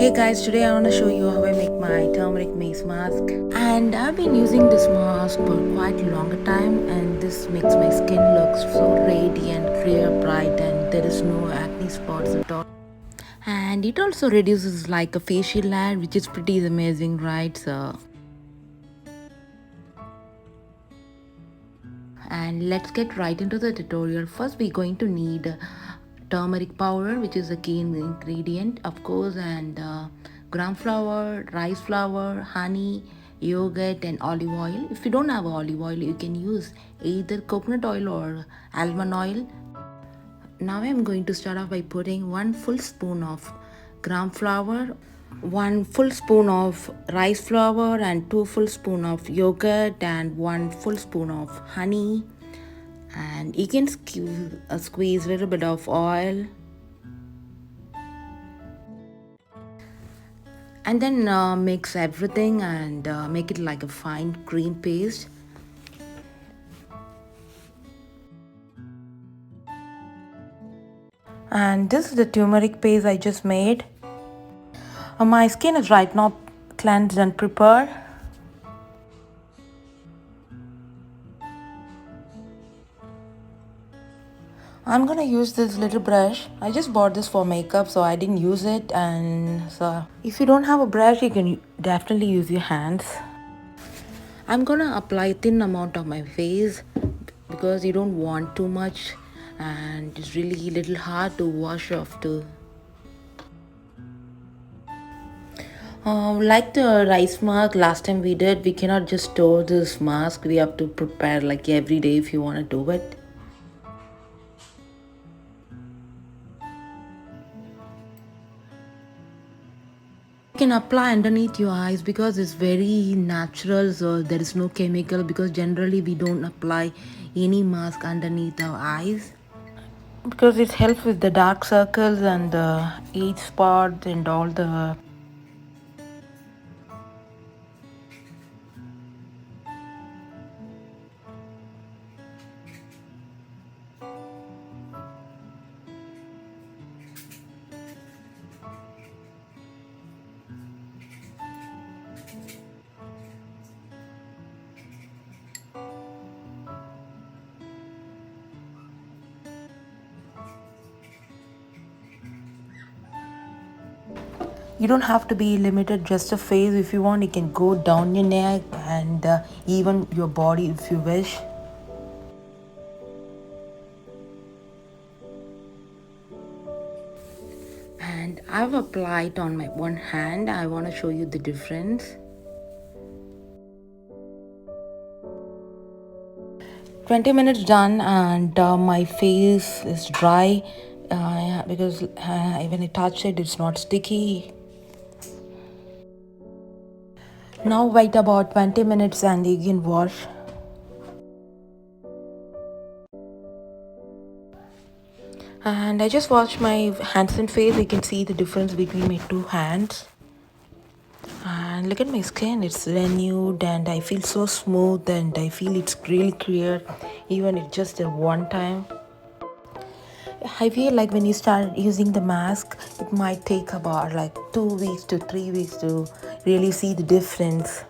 Hey guys, today I want to show you how I make my turmeric mace mask, and I've been using this mask for quite a longer time, and this makes my skin look so radiant, clear, bright, and there is no acne spots at all. And it also reduces like a facial layer, which is pretty amazing, right? And let's get right into the tutorial. First we're going to need turmeric powder, which is a key ingredient of course, and gram flour, rice flour, honey, yogurt, and olive oil. If you don't have olive oil, you can use either coconut oil or almond oil. Now I'm going to start off by putting 1 full spoon of gram flour, 1 full spoon of rice flour, and 2 full spoon of yogurt, and 1 full spoon of honey. And you can squeeze a little bit of oil, and then mix everything and make it like a fine cream paste. And this is the turmeric paste I just made. My skin is right now cleansed and prepared. I'm gonna use this little brush. I just bought this for makeup, so I didn't use it. And so if you don't have a brush, you can definitely use your hands. I'm gonna apply a thin amount of my face because you don't want too much, and it's really little hard to wash off too. Like the rice mask last time we did, we cannot just store this mask. We have to prepare like every day if you want to do it. You can apply underneath your eyes because it's very natural, so there is no chemical, because generally we don't apply any mask underneath our eyes because it helps with the dark circles and the age spots and all the. You don't have to be limited just a face. If you want, you can go down your neck and even your body if you wish. And I've applied on my one hand. I want to show you the difference. 20 minutes done, and my face is dry because when I touch it, it's not sticky. Now wait about 20 minutes and you can wash. And I just washed my hands and face. You can see the difference between my two hands. And look at my skin, it's renewed and I feel so smooth, and I feel it's really clear even it's just a one time. I feel like when you start using the mask, it might take about like 2 weeks to 3 weeks to really see the difference.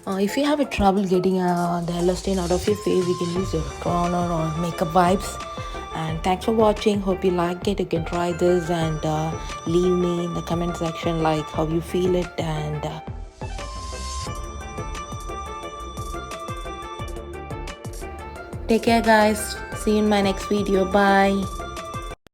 If you have a trouble getting the elastin out of your face, you can use your toner or makeup wipes. And thanks for watching. Hope you like it. You can try this and leave me in the comment section like how you feel it. And take care guys. See you in my next video. Bye.